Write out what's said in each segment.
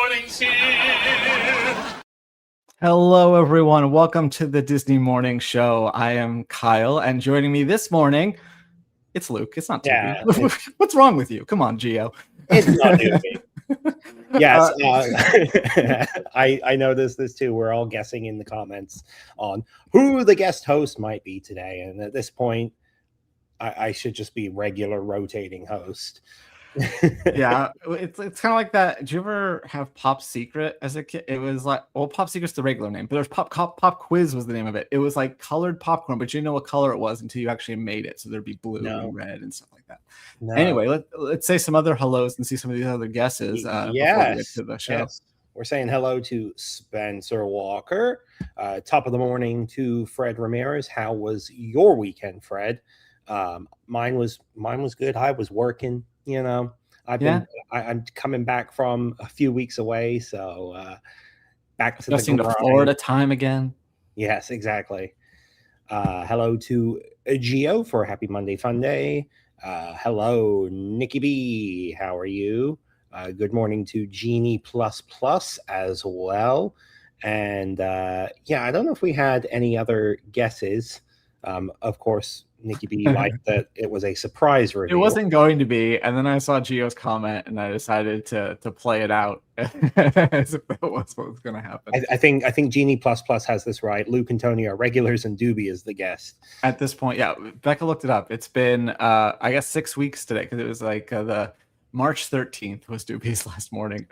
morning's here. Hello, everyone. Welcome to the Disney Morning Show. I am Kyle, and joining me this morning, it's Luke. It's not Toby. Yeah, what's wrong with you? Come on, Gio. It's not Toby. Yes, I noticed this too. We're all guessing in the comments on who the guest host might be today, and at this point, I should just be regular rotating host. Yeah, it's kind of like that. Did you ever have Pop Secret as a kid? It was like, well, Pop Secret's the regular name, but there's Pop Quiz was the name of it. It was like colored popcorn, but you didn't know what color it was until you actually made it. So there'd be blue and red and stuff like that. No. Anyway, let's say some other hellos and see some of these other guesses before we get to the show. Yes. We're saying hello to Spencer Walker. Top of the morning to Fred Ramirez. How was your weekend, Fred? Mine was good. I was working. You know, I'm coming back from a few weeks away, so back to the Florida time again. Yes, exactly. Hello to Gio for Happy Monday Fun Day. Hello, Nikki B. How are you? Good morning to Jeannie Plus as well. And I don't know if we had any other guesses. Of course, Nikki B liked that it was a surprise reveal. It wasn't going to be, and then I saw Gio's comment, and I decided to play it out as if that was what was going to happen. I think Genie Plus has this right. Luke and Tony are regulars, and Doobie is the guest at this point. Yeah, Becca looked it up. It's been I guess 6 weeks today because it was like the March 13th was Doobie's last morning.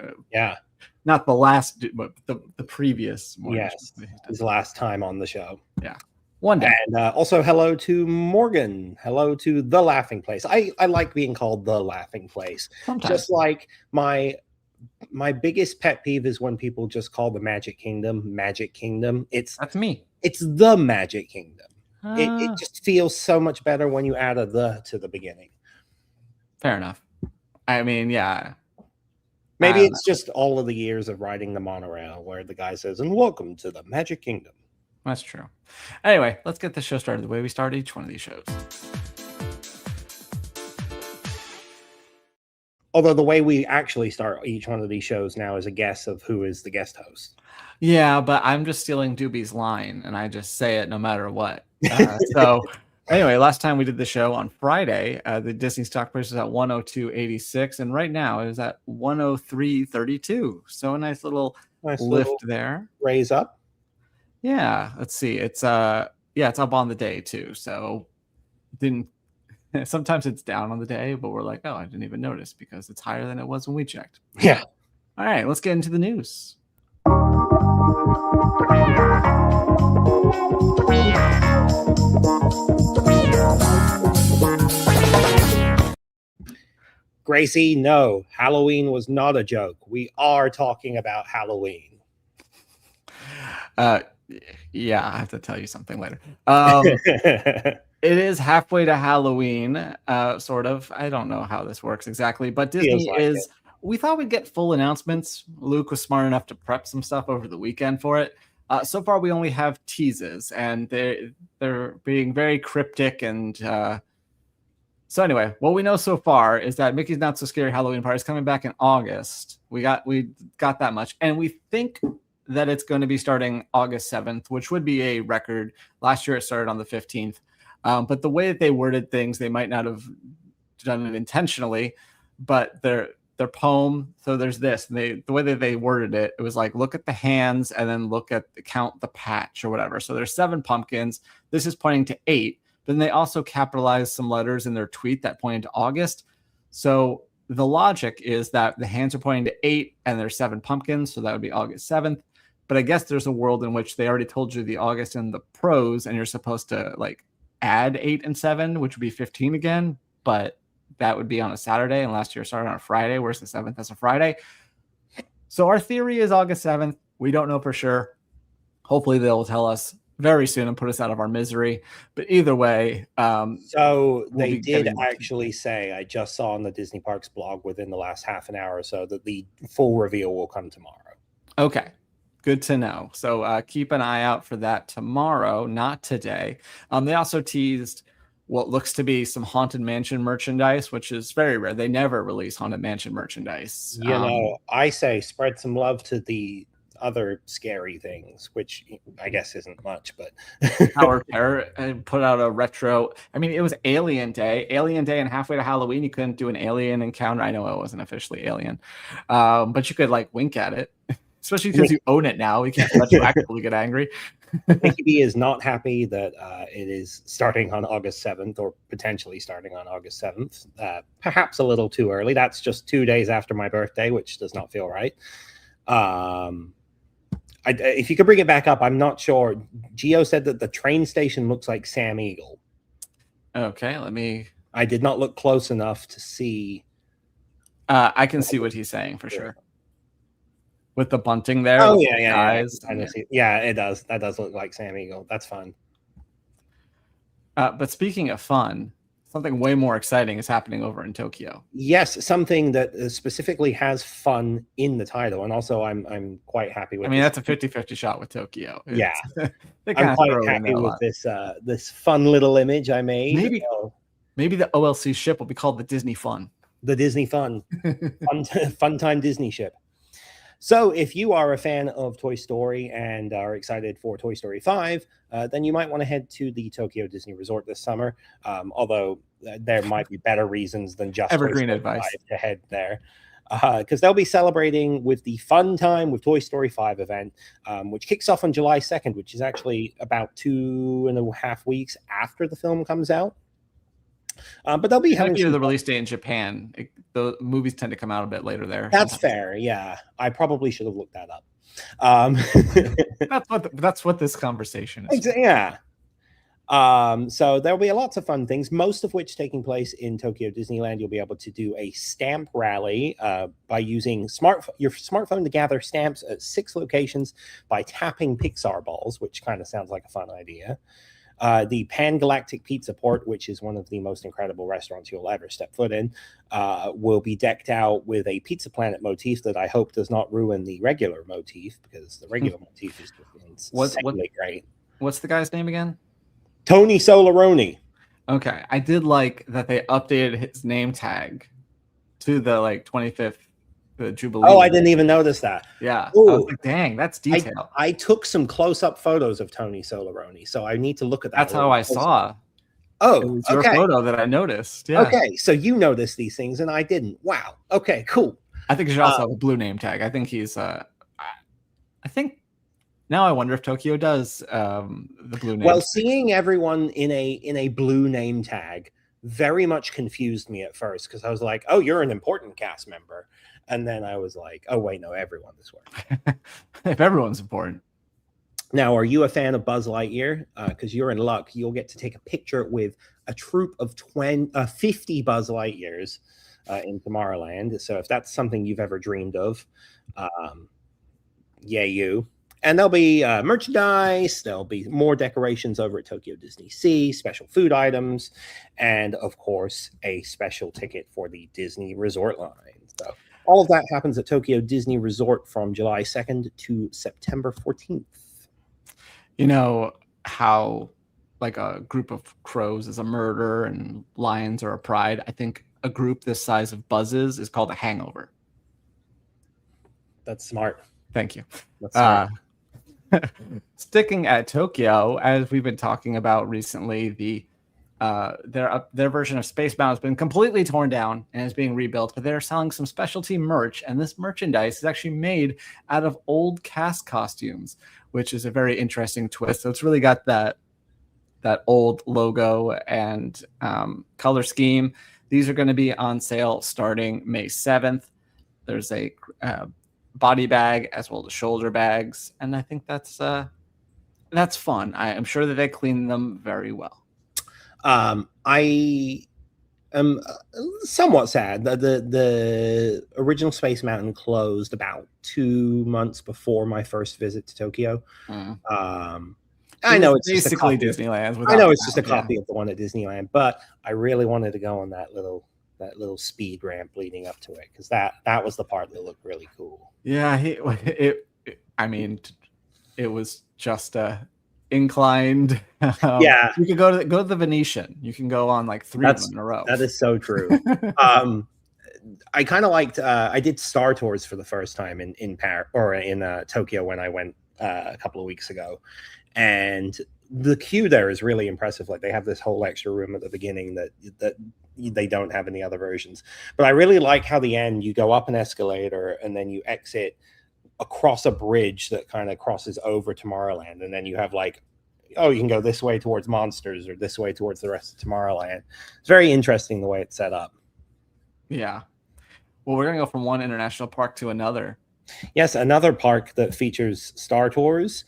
Not the last, but the previous morning. Yes, his last time on the show. Yeah. One day. And also hello to Morgan. Hello to The Laughing Place. I like being called The Laughing Place. Sometimes. Just like my biggest pet peeve is when people just call the Magic Kingdom. That's me. It's the Magic Kingdom. It just feels so much better when you add a the to the beginning. Fair enough. I mean, yeah. Maybe it's just all of the years of riding the monorail where the guy says, "And welcome to the Magic Kingdom." That's true. Anyway, let's get the show started the way we start each one of these shows. Although the way we actually start each one of these shows now is a guess of who is the guest host. Yeah, but I'm just stealing Doobie's line, and I just say it no matter what. So anyway, last time we did the show on Friday, the Disney stock price was at 102.86, and right now it is at 103.32. So a nice little lift there. Raise up. Yeah, let's see. It's it's up on the day too. So sometimes it's down on the day, but we're like, oh, I didn't even notice because it's higher than it was when we checked. Yeah. All right, let's get into the news. Gracie, no, Halloween was not a joke. We are talking about Halloween. Yeah, I have to tell you something later. It is halfway to Halloween, sort of. I don't know how this works exactly, but Disney is. We thought we'd get full announcements. Luke was smart enough to prep some stuff over the weekend for it. So far, we only have teases, and they're being very cryptic. And so anyway, what we know so far is that Mickey's Not So Scary Halloween Party is coming back in August. We got that much, and we think that it's going to be starting August 7th, which would be a record. Last year it started on the 15th. But the way that they worded things, they might not have done it intentionally, but their poem, so there's this, the way that they worded it, it was like, look at the hands and then count the patch or whatever. So there's 7 pumpkins. This is pointing to 8. But then they also capitalized some letters in their tweet that pointed to August. So the logic is that the hands are pointing to 8 and there's 7 pumpkins. So that would be August 7th. But I guess there's a world in which they already told you the August and the pros, and you're supposed to like add 8 and 7, which would be 15 again. But that would be on a Saturday, and last year started on a Friday, whereas the 7th is a Friday. So our theory is August 7th. We don't know for sure. Hopefully they'll tell us very soon and put us out of our misery. But either way, so they did actually say, I just saw on the Disney Parks blog within the last half an hour or so, that the full reveal will come tomorrow. Okay. Good to know. So keep an eye out for that tomorrow, not today. They also teased what looks to be some Haunted Mansion merchandise, which is very rare. They never release Haunted Mansion merchandise. I say spread some love to the other scary things, which I guess isn't much, but Tower Terror put out a retro. I mean, it was Alien Day, and halfway to Halloween, you couldn't do an alien encounter. I know it wasn't officially Alien, but you could like wink at it, especially because you own it now. You can't retroactively get angry. Nicky B is not happy that it is starting on August 7th, or potentially starting on August 7th. Perhaps a little too early. That's just 2 days after my birthday, which does not feel right. If you could bring it back up, I'm not sure. Gio said that the train station looks like Sam Eagle. Okay, I did not look close enough to see. I can see what he's saying for sure. With the bunting there. Oh, yeah. Yeah, it does. That does look like Sam Eagle. That's fun. But speaking of fun, something way more exciting is happening over in Tokyo. Yes, something that specifically has fun in the title. And also, I'm quite happy with I mean, that's a 50-50 shot with Tokyo. Yeah. I'm quite happy with this fun little image I made. Maybe the OLC ship will be called the Disney Fun. The Disney Fun. Fun time Disney ship. So if you are a fan of Toy Story and are excited for Toy Story 5, then you might want to head to the Tokyo Disney Resort this summer. Although there might be better reasons than just evergreen advice to head there. Because they'll be celebrating with the Fun Time with Toy Story 5 event, which kicks off on July 2nd, which is actually about 2.5 weeks after the film comes out. But they'll be having the release date in Japan. The movies tend to come out a bit later there. That's fair. Yeah, I probably should have looked that up. That's what this conversation is. Yeah. So there'll be lots of fun things, most of which taking place in Tokyo Disneyland. You'll be able to do a stamp rally by using your smartphone to gather stamps at 6 locations by tapping Pixar balls, which kind of sounds like a fun idea. The Pan Galactic Pizza Port, which is one of the most incredible restaurants you'll ever step foot in, will be decked out with a Pizza Planet motif that I hope does not ruin the regular motif, because the regular motif is just great. What's the guy's name again? Tony Solaroni. Okay, I did like that they updated his name tag to the 25th Jubilee. Oh, I didn't even notice that. Yeah. Ooh. I was like, dang, that's detail. I took some close-up photos of Tony Solaroni, so I need to look at that. That's how I saw. Oh, it was your photo that I noticed. Yeah. Okay, so you noticed these things and I didn't. Wow. Okay, cool. I think you should also have a blue name tag. I think he's I think now I wonder if Tokyo does the blue name. Well, tag. Seeing everyone in a blue name tag very much confused me at first, because I was like, oh, you're an important cast member. And then I was like, oh, wait, no, everyone this way. If everyone's important. Now, are you a fan of Buzz Lightyear? Because you're in luck. You'll get to take a picture with a troop of 50 Buzz Lightyears in Tomorrowland. So if that's something you've ever dreamed of, yay you. And there'll be merchandise. There'll be more decorations over at Tokyo Disney Sea, special food items, and, of course, a special ticket for the Disney Resort line. So all of that happens at Tokyo Disney Resort from July 2nd to September 14th. You know how like a group of crows is a murder and lions are a pride? I think a group this size of buzzes is called a hangover. That's smart. Thank you. That's smart. Sticking at Tokyo, as we've been talking about recently, their version of Spacebound has been completely torn down and is being rebuilt, but they're selling some specialty merch, and this merchandise is actually made out of old cast costumes, which is a very interesting twist. So it's really got that old logo and color scheme. These are going to be on sale starting May 7th. There's a body bag as well as shoulder bags, and I think that's fun. I am sure that they clean them very well. I am somewhat sad that the original Space Mountain closed about 2 months before my first visit to Tokyo. I know it's basically Disneyland. I know it's just a copy of the one at Disneyland, but I really wanted to go on that little speed ramp leading up to it, because that was the part that looked really cool. Yeah, it was just inclined. Yeah, You could go to the Venetian. You can go on like 3 of them in a row. That is so true. I kind of liked. I did Star Tours for the first time in Paris or in Tokyo when I went a couple of weeks ago, and the queue there is really impressive. Like they have this whole extra room at the beginning that they don't have in the other versions. But I really like how the end you go up an escalator and then you exit across a bridge that kind of crosses over Tomorrowland, and then you have like, oh, you can go this way towards Monsters or this way towards the rest of Tomorrowland. It's very interesting the way it's set up. Yeah. Well, we're going to go from one international park to another. Yes, another park that features Star Tours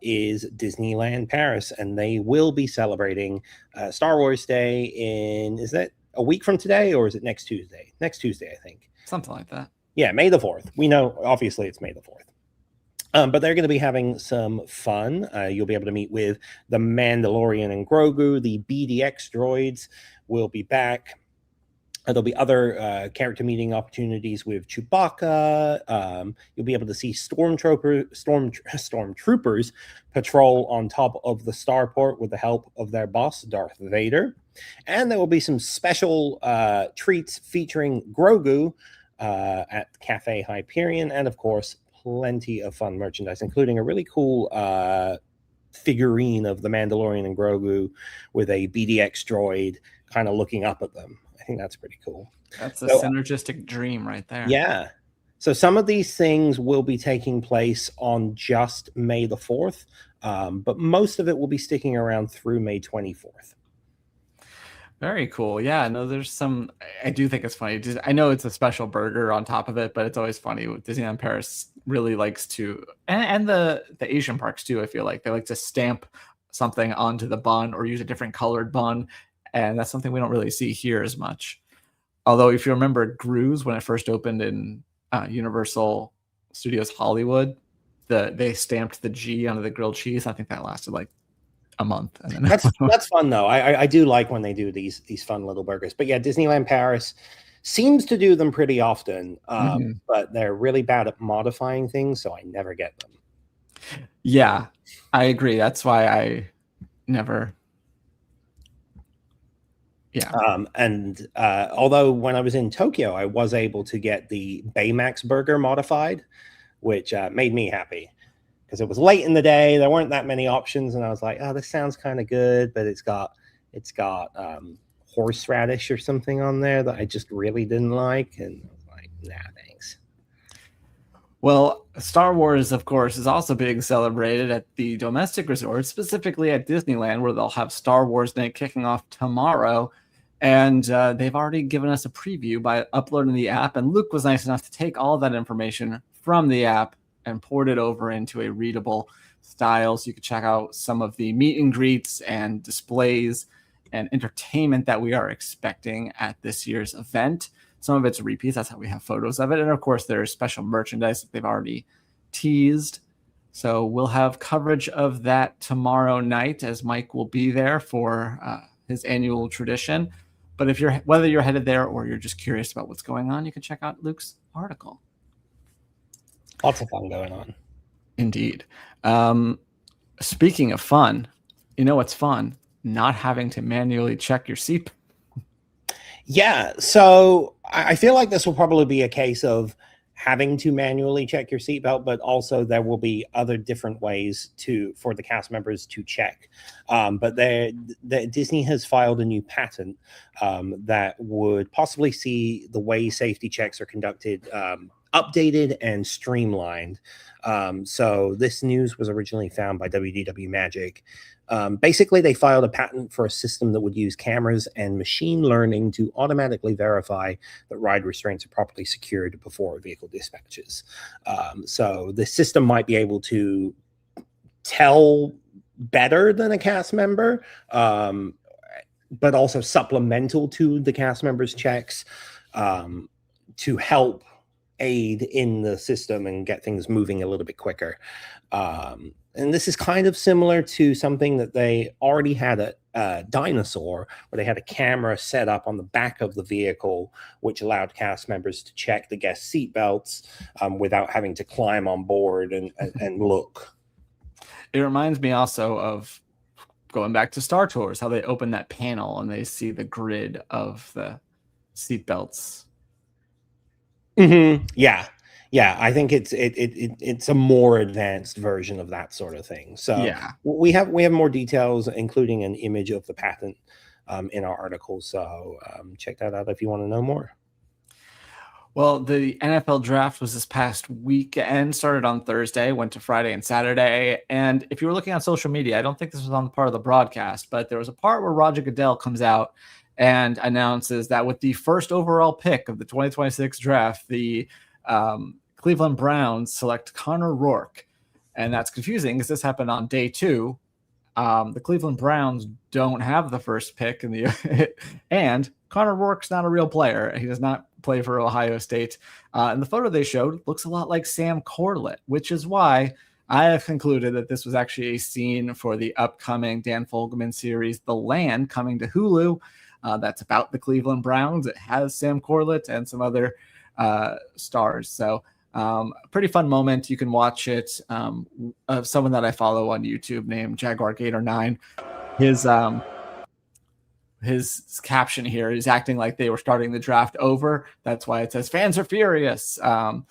is Disneyland Paris, and they will be celebrating Star Wars Day is that a week from today, or is it next Tuesday? Next Tuesday, I think. Something like that. Yeah, May the 4th. We know, obviously, it's May the 4th. But they're going to be having some fun. You'll be able to meet with the Mandalorian and Grogu. The BDX droids will be back. There'll be other character meeting opportunities with Chewbacca. You'll be able to see stormtroopers patrol on top of the starport with the help of their boss, Darth Vader. And there will be some special treats featuring Grogu at Cafe Hyperion. And, of course, plenty of fun merchandise, including a really cool figurine of the Mandalorian and Grogu with a BDX droid kind of looking up at them. I think that's pretty cool. That's a synergistic dream right there. Yeah. So some of these things will be taking place on just May the 4th, but most of it will be sticking around through May 24th. Very cool. Yeah, no, there's some. I do think it's funny. I know it's a special burger on top of it, but it's always funny. Disneyland Paris really likes to, and the Asian parks too. I feel like they like to stamp something onto the bun or use a different colored bun, and that's something we don't really see here as much. Although, if you remember Gru's when it first opened in Universal Studios Hollywood, they stamped the G onto the grilled cheese. I think that lasted like a month. And then that's fun though. I do like when they do these fun little burgers. But yeah, Disneyland Paris seems to do them pretty often, but they're really bad at modifying things, so I never get them. Yeah, I agree. That's why I never. Yeah. And although when I was in Tokyo, I was able to get the Baymax burger modified, which made me happy because it was late in the day. There weren't that many options, and I was like, "Oh, this sounds kind of good," but it's got horseradish or something on there that I just really didn't like, and I was like, "Nah, thanks." Well, Star Wars, of course, is also being celebrated at the domestic resort, specifically at Disneyland, where they'll have Star Wars Night kicking off tomorrow. And they've already given us a preview by uploading the app. And Luke was nice enough to take all that information from the app and poured it over into a readable style. So you can check out some of the meet and greets and displays and entertainment that we are expecting at this year's event. Some of it's repeats. That's how we have photos of it. And of course, there's special merchandise that they've already teased. So we'll have coverage of that tomorrow night as Mike will be there for his annual tradition. But whether you're headed there or you're just curious about what's going on, you can check out Luke's article. Lots of fun going on. Indeed. Speaking of fun, you know what's fun? Not having to manually check your seat. Yeah, so I feel like this will probably be a case of having to manually check your seatbelt, but also there will be other different ways for the cast members to check. But Disney has filed a new patent that would possibly see the way safety checks are conducted updated and streamlined. So this news was originally found by WDW Magic. Basically, they filed a patent for a system that would use cameras and machine learning to automatically verify that ride restraints are properly secured before a vehicle dispatches. So the system might be able to tell better than a cast member, but also supplemental to the cast members' checks to help aid in the system and get things moving a little bit quicker. And this is kind of similar to something that they already had at Dinosaur, where they had a camera set up on the back of the vehicle, which allowed cast members to check the guest seatbelts without having to climb on board and look. It reminds me also of going back to Star Tours, how they open that panel and they see the grid of the seatbelts. Mm-hmm. Yeah. I think it's a more advanced version of that sort of thing. So yeah, we have more details, including an image of the patent in our article. So check that out if you want to know more. Well, the NFL draft was this past weekend, started on Thursday, went to Friday and Saturday. And if you were looking on social media, I don't think this was on the part of the broadcast, but there was a part where Roger Goodell comes out and announces that with the first overall pick of the 2026 draft, the Cleveland Browns select Connor Rourke. And that's confusing because this happened on day 2. The Cleveland Browns don't have the first pick in the and Connor Rourke's not a real player. He does not play for Ohio State. And the photo they showed looks a lot like Sam Corlett, which is why I have concluded that this was actually a scene for the upcoming Dan Fogelman series, The Land, coming to Hulu. That's about the Cleveland Browns. It has Sam Corlett and some other stars. So pretty fun moment. You can watch it of someone that I follow on YouTube named Jaguar Gator 9. His caption here is acting like they were starting the draft over. That's why it says fans are furious. But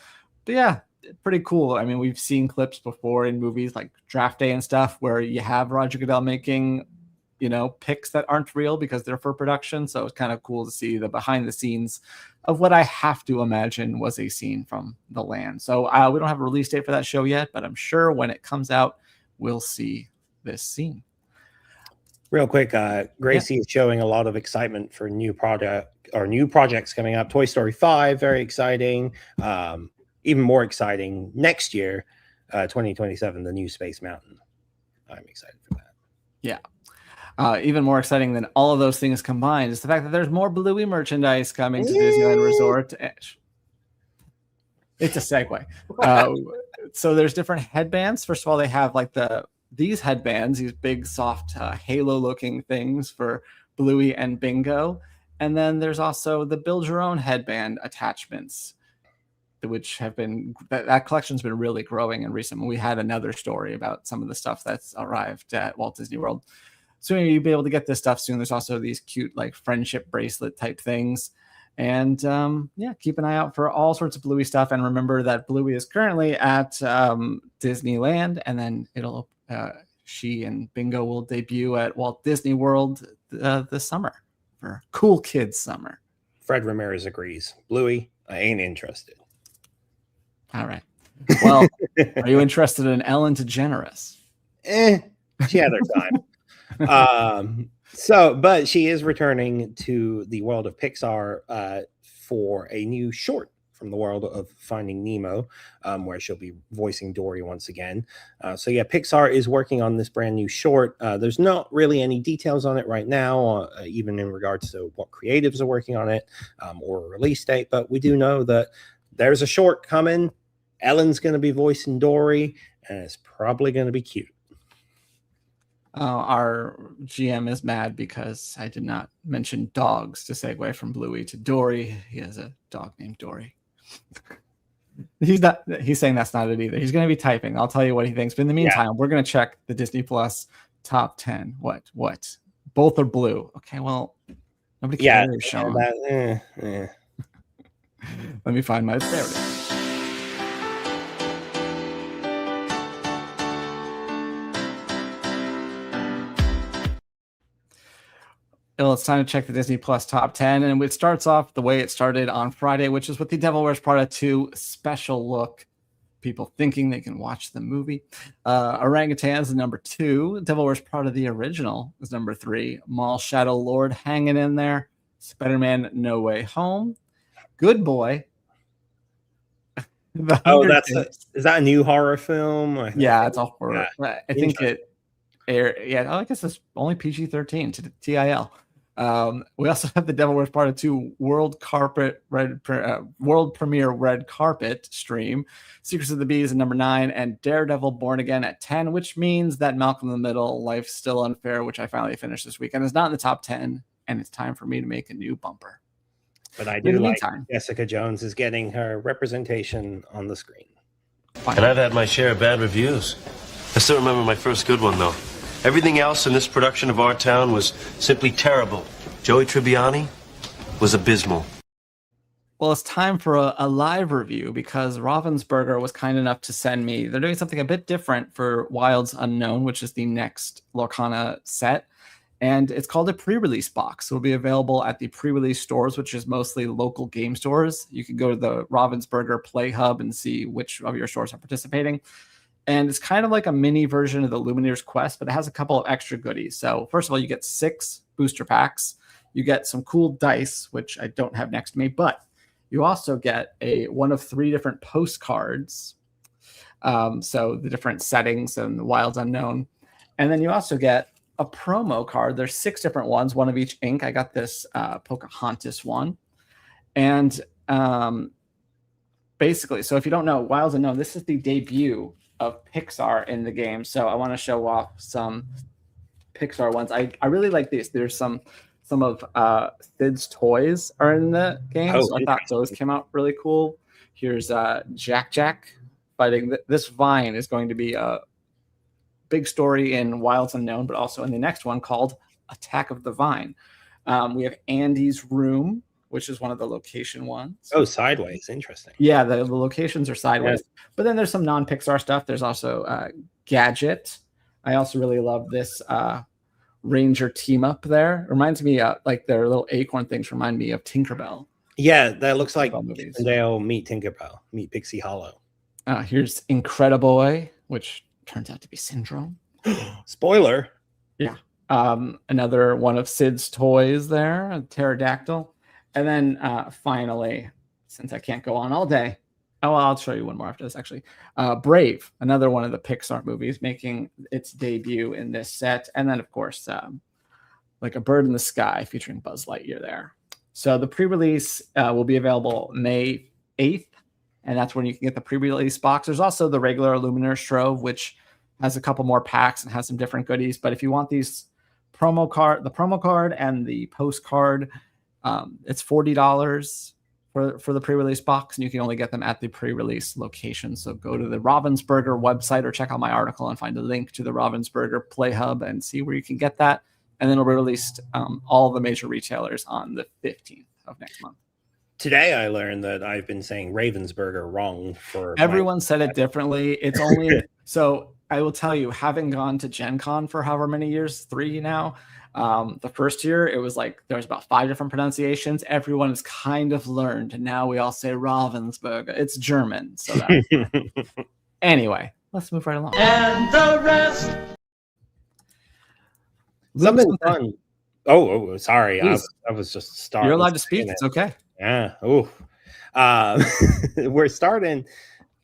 yeah, pretty cool. I mean, we've seen clips before in movies like Draft Day and stuff where you have Roger Goodell making, picks that aren't real because they're for production. So it's kind of cool to see the behind the scenes of what I have to imagine was a scene from The Land. So we don't have a release date for that show yet, but I'm sure when it comes out, we'll see this scene. Real quick, Gracie is showing a lot of excitement for new projects coming up. Toy Story 5, very exciting. Even more exciting next year, 2027, the new Space Mountain. I'm excited for that. Yeah. Even more exciting than all of those things combined is the fact that there's more Bluey merchandise coming to Disneyland Resort. It's a segue. So there's different headbands. First of all, they have like these headbands, these big soft halo-looking things for Bluey and Bingo. And then there's also the build your own headband attachments, which have been that collection's been really growing in recent. We had another story about some of the stuff that's arrived at Walt Disney World. Soon you'll be able to get this stuff soon. There's also these cute like friendship bracelet type things. And keep an eye out for all sorts of Bluey stuff. And remember that Bluey is currently at Disneyland, and then she and Bingo will debut at Walt Disney World this summer for Cool Kids Summer. Fred Ramirez agrees. Bluey, I ain't interested. All right. Well, are you interested in Ellen DeGeneres? She had her time. But she is returning to the world of Pixar for a new short from the world of Finding Nemo, where she'll be voicing Dory once again. Pixar is working on this brand new short. There's not really any details on it right now, even in regards to what creatives are working on it or a release date, but we do know that there's a short coming. Ellen's going to be voicing Dory, and it's probably going to be cute. Our GM is mad because I did not mention dogs to segue from Bluey to Dory. He has a dog named Dory. He's saying that's not it either. He's going to be typing. I'll tell you what he thinks. But in the meantime, we're going to check the Disney Plus top 10. What? Both are blue. Okay, well, nobody cares, Sean. Let me find my... There it is. Well, it's time to check the Disney Plus top 10. And it starts off the way it started on Friday, which is with the Devil Wears Prada 2 special look. People thinking they can watch the movie. Orangutans is number 2. Devil Wears Prada the original is number 3. Mall Shadow Lord hanging in there. Spider-Man No Way Home. Good Boy. Is that a new horror film? Yeah, it's a horror. Yeah. I think it aired. Yeah, I guess it's only PG-13 to TIL. We also have the Devil Wears Prada 2 world premiere red carpet stream. Secrets of the Bees at number 9 and Daredevil Born Again at 10, which means that Malcolm in the Middle, Life's Still Unfair, which I finally finished this weekend, is not in the top 10, and it's time for me to make a new bumper. But I do like Jessica Jones is getting her representation on the screen. And I've had my share of bad reviews. still remember my first good one, though. Everything else in this production of Our Town was simply terrible. Joey Tribbiani was abysmal. Well, it's time for a live review because Ravensburger was kind enough to send me. They're doing something a bit different for Wilds Unknown, which is the next Lorcana set. And it's called a pre-release box. It'll be available at the pre-release stores, which is mostly local game stores. You can go to the Ravensburger Play Hub and see which of your stores are participating. And it's kind of like a mini version of the Lumineers Quest, but it has a couple of extra goodies. So first of all, you get 6 booster packs. You get some cool dice, which I don't have next to me, but you also get one of 3 different postcards. So the different settings and the Wilds Unknown. And then you also get a promo card. There's 6 different ones, one of each ink. I got this Pocahontas one. And basically, so if you don't know, Wilds Unknown, this is the debut of Pixar in the game. So I want to show off some Pixar ones. I really like these. There's some of Sid's toys are in the game. So I thought those came out really cool. Here's Jack fighting. This vine is going to be a big story in Wilds Unknown, but also in the next one called Attack of the Vine. We have Andy's room, which is one of the location ones. Oh, sideways. Interesting. Yeah, the locations are sideways. Yeah. But then there's some non-Pixar stuff. There's also Gadget. I also really love this Ranger team up there. It reminds me like their little acorn things remind me of Tinkerbell. Yeah, that looks like they'll meet Tinkerbell, meet Pixie Hollow. Here's Incrediboy, which turns out to be Syndrome. Spoiler. Yeah. Another one of Sid's toys there, a pterodactyl. And then finally, since I can't go on all day, I'll show you one more after this, actually. Brave, another one of the Pixar movies, making its debut in this set. And then, of course, like a bird in the sky featuring Buzz Lightyear there. So the pre-release will be available May 8th, and that's when you can get the pre-release box. There's also the regular Lumineers Trove, which has a couple more packs and has some different goodies. But if you want these the promo card and the postcard, it's $40 for the pre-release box, and you can only get them at the pre-release location. So go to the Ravensburger website or check out my article and find a link to the Ravensburger Play Hub and see where you can get that. And then it'll be released all the major retailers on the 15th of next month. Today I learned that I've been saying Ravensburger wrong for everyone said it differently. It's only so I will tell you, having gone to Gen Con for however many years, 3 now. The first year, it was like there's about 5 different pronunciations. Everyone has kind of learned. And now we all say Ravensburger. It's German. So anyway, let's move right along. And the rest. Something fun. Oh, sorry. I was just starting. You're allowed to speak. It's okay. Yeah. Oh, we're starting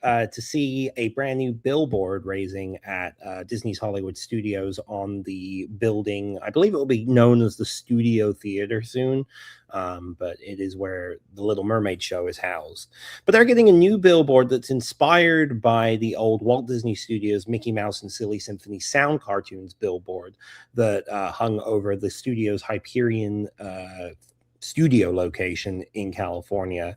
to see a brand new billboard raising at Disney's Hollywood Studios on the building. I believe it will be known as the Studio Theater soon, but it is where the Little Mermaid show is housed. But they're getting a new billboard that's inspired by the old Walt Disney Studios Mickey Mouse and Silly Symphony sound cartoons billboard that hung over the studio's Hyperion studio location in California,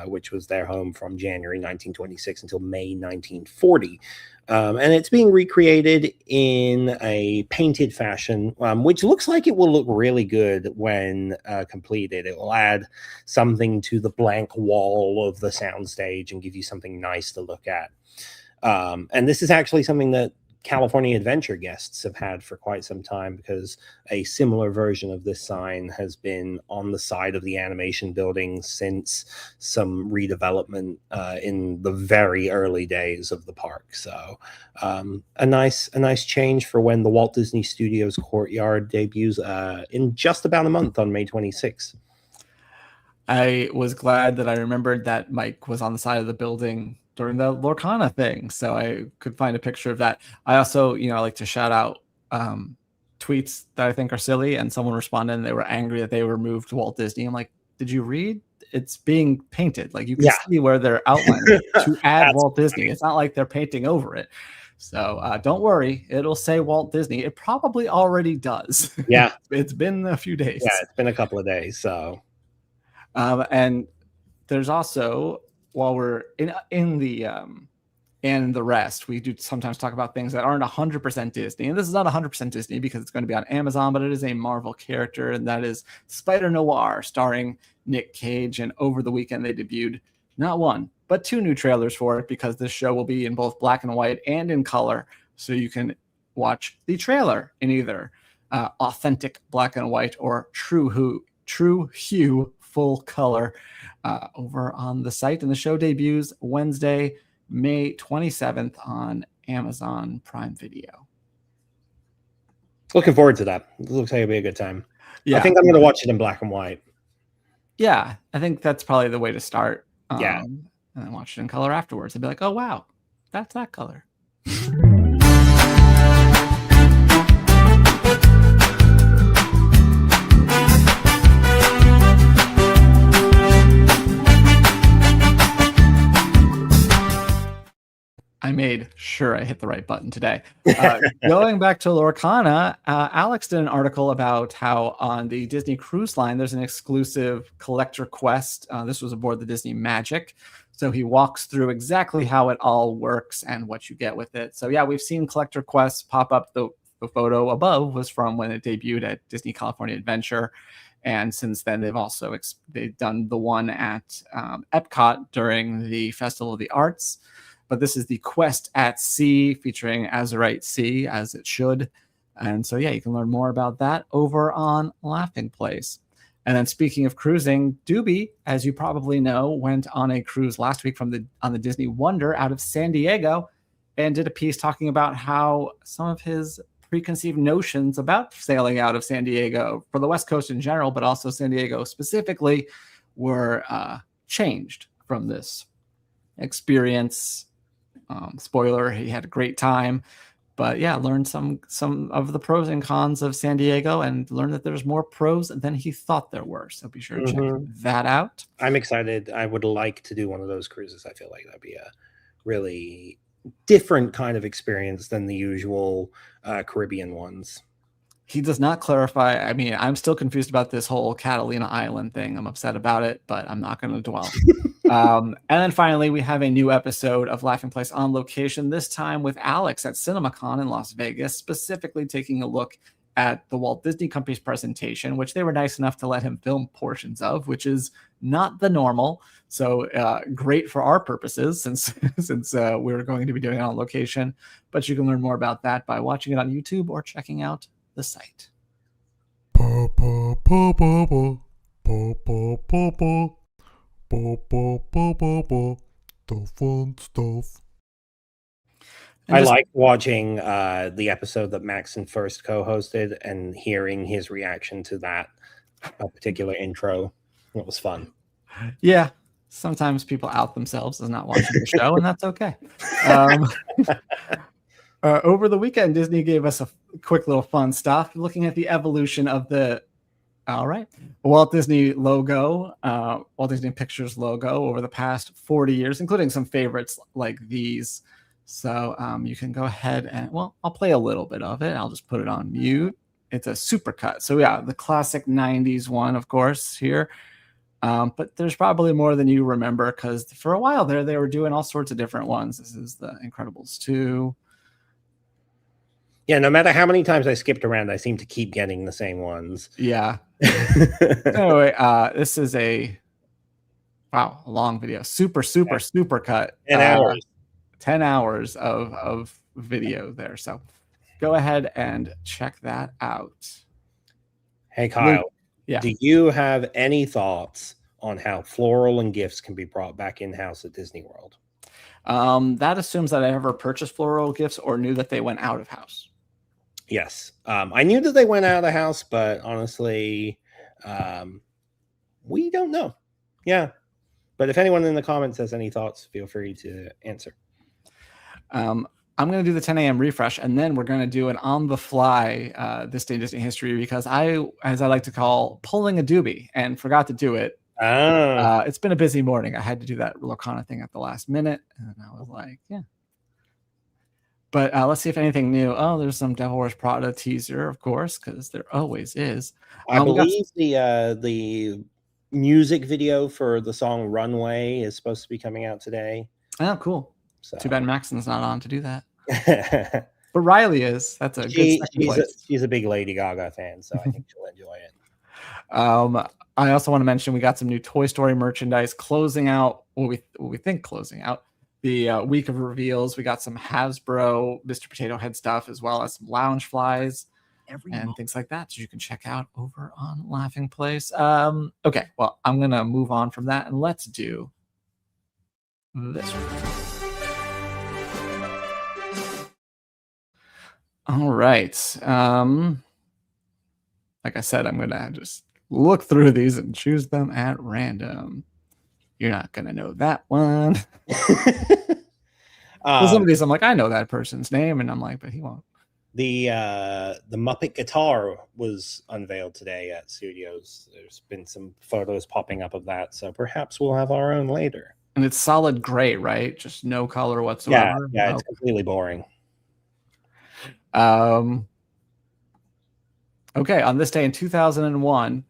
which was their home from January 1926 until May 1940. And it's being recreated in a painted fashion, which looks like it will look really good when completed. It will add something to the blank wall of the soundstage and give you something nice to look at. And this is actually something that California Adventure guests have had for quite some time, because a similar version of this sign has been on the side of the animation building since some redevelopment in the very early days of the park. So a nice change for when the Walt Disney Studios Courtyard debuts in just about a month on May 26th. I was glad that I remembered that Mike was on the side of the building during the Lorcana thing, so I could find a picture of that. I also, I like to shout out tweets that I think are silly, and someone responded and they were angry that they were moved to Walt Disney. I'm like, did you read? It's being painted. Like, you can see where they're outlining to add Walt Disney. It's not like they're painting over it. So don't worry, it'll say Walt Disney. It probably already does. Yeah. It's been a few days. Yeah, it's been a couple of days. So and there's also, while we're in and the rest. We do sometimes talk about things that aren't 100% Disney, and this is not 100% Disney because it's going to be on Amazon, but it is a Marvel character, and that is Spider-Noir, starring Nick Cage. And over the weekend, they debuted not one, but 2 new trailers for it, because this show will be in both black and white and in color, so you can watch the trailer in either authentic black and white or true hue full color over on the site. And the show debuts Wednesday, May 27th on Amazon Prime Video. Looking forward to that. It looks like it'll be a good time. Yeah, I think I'm going to watch it in black and white. Yeah, I think that's probably the way to start. Yeah. And then watch it in color afterwards and be like, oh, wow, that's that color. I made sure I hit the right button today. Going back to Lorcana, Alex did an article about how on the Disney Cruise Line, there's an exclusive collector quest. This was aboard the Disney Magic. So he walks through exactly how it all works and what you get with it. So yeah, we've seen collector quests pop up. The photo above was from when it debuted at Disney California Adventure. And since then, they've done the one at Epcot during the Festival of the Arts. But this is the Quest at Sea, featuring Azurite Sea, as it should. And so, yeah, you can learn more about that over on Laughing Place. And then speaking of cruising, Doobie, as you probably know, went on a cruise last week on the Disney Wonder out of San Diego, and did a piece talking about how some of his preconceived notions about sailing out of San Diego, for the West Coast in general, but also San Diego specifically, were changed from this experience. Spoiler, he had a great time, but yeah, learned some of the pros and cons of San Diego, and learned that there's more pros than he thought there were. So be sure to check that out. I'm excited. I would like to do one of those cruises. I feel like that'd be a really different kind of experience than the usual Caribbean ones. He does not clarify. I mean, I'm still confused about this whole Catalina Island thing. I'm upset about it, but I'm not going to dwell. And then finally, we have a new episode of Laughing Place on location, this time with Alex at CinemaCon in Las Vegas, specifically taking a look at the Walt Disney Company's presentation, which they were nice enough to let him film portions of, which is not the normal. So great for our purposes, since we're going to be doing it on location. But you can learn more about that by watching it on YouTube or checking out the site. The fun stuff. I like watching the episode that Maxon first co-hosted and hearing his reaction to that particular intro. It was fun. Yeah, sometimes people out themselves as not watching the show, and that's okay. Over the weekend, Disney gave us a quick little fun stuff, looking at the evolution of the Walt Disney logo, Walt Disney Pictures logo over the past 40 years, including some favorites like these. So you can go ahead and, I'll play a little bit of it. I'll just put it on mute. It's a supercut. So yeah, the classic 90s one, of course, here. But there's probably more than you remember, because for a while there, they were doing all sorts of different ones. This is the Incredibles 2. Yeah, no matter how many times I skipped around, I seem to keep getting the same ones. Yeah. Anyway, this is a long video. Super cut. 10 hours. 10 hours of video there. So go ahead and check that out. Hey, Kyle. Yeah. Do you have any thoughts on how floral and gifts can be brought back in-house at Disney World? That assumes that I ever purchased floral gifts or knew that they went out of house. Yes. I knew that they went out of the house, but honestly, we don't know. Yeah. But if anyone in the comments has any thoughts, feel free to answer. I'm going to do the 10 a.m. refresh, and then we're going to do an on-the-fly This Day in Disney History, because as I like to call, pulling a doobie, and forgot to do it. It's been a busy morning. I had to do that Lorcana thing at the last minute, and I was like, yeah. But let's see if anything new. Oh, there's some Devil Wears Prada teaser, of course, because there always is. I believe the music video for the song Runway is supposed to be coming out today. Oh, cool. So. Too bad Maxon's not on to do that. But Riley is. That's a good second place. She's a big Lady Gaga fan, so I think she'll enjoy it. I also want to mention we got some new Toy Story merchandise closing out what we think closing out the week of reveals. We got some Hasbro Mr. Potato Head stuff, as well as some lounge flies and things like that, so you can check out over on Laughing Place. Okay, well, I'm gonna move on from that and let's do this one. All right. Like I said, I'm gonna just look through these and choose them at random. You're not gonna know that one. Some of these, I'm like, I know that person's name, and I'm like, but he won't. The Muppet guitar was unveiled today at Studios. There's been some photos popping up of that, so perhaps we'll have our own later. And it's solid gray, right? Just no color whatsoever. Yeah, it's completely boring. Okay, on this day in 2001,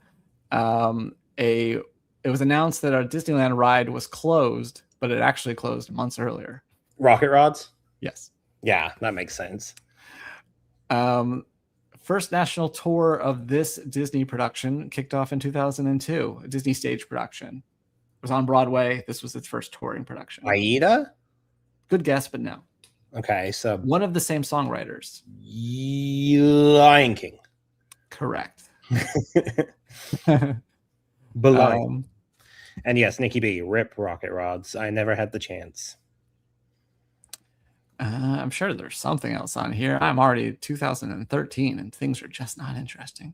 it was announced that our Disneyland ride was closed, but it actually closed months earlier. Rocket Rods? Yes. Yeah, that makes sense. First national tour of this Disney production kicked off in 2002, a Disney stage production. It was on Broadway. This was its first touring production. Aida? Good guess, but no. Okay, so one of the same songwriters. Lion King. Correct. Below. And yes, Nikki B, rip Rocket Rods. I never had the chance. I'm sure there's something else on here. I'm already 2013 and things are just not interesting.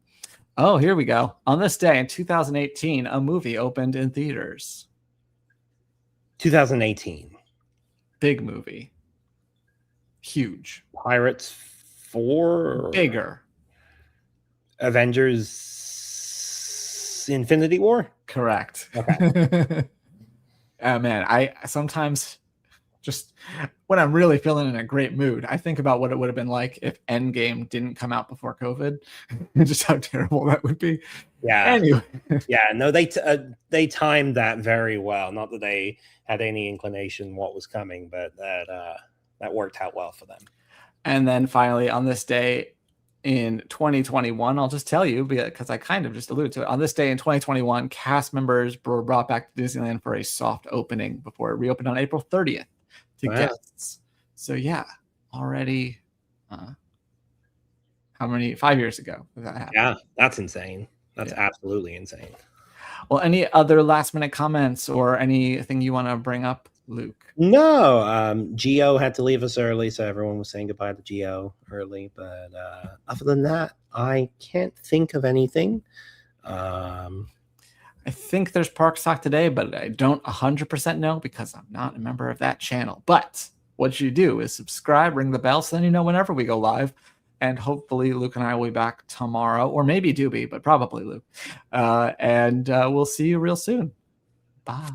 Oh, here we go. On this day in 2018, a movie opened in theaters. 2018. Big movie. Huge. Pirates 4? Bigger. Avengers Infinity War? Correct. Okay. Man, I sometimes just when I'm really feeling in a great mood, I think about what it would have been like if Endgame didn't come out before COVID. Just how terrible that would be. Yeah. Anyway. Yeah. No, they timed that very well. Not that they had any inclination what was coming, but that worked out well for them. And then finally, on this day in 2021, I'll just tell you because I kind of just alluded to it. On this day in 2021, cast members were brought back to Disneyland for a soft opening before it reopened on April 30th to guests. So yeah, already how many 5 years ago did that happen? Yeah, that's insane. That's absolutely insane. Well, any other last minute comments or anything you want to bring up, Luke? No, Geo had to leave us early, so everyone was saying goodbye to Geo early. But other than that, I can't think of anything. I think there's Parks Talk today, but I don't 100% know because I'm not a member of that channel. But what you do is subscribe, ring the bell, so then you know whenever we go live. And hopefully Luke and I will be back tomorrow, or maybe Doobie, but probably Luke. And we'll see you real soon. Bye.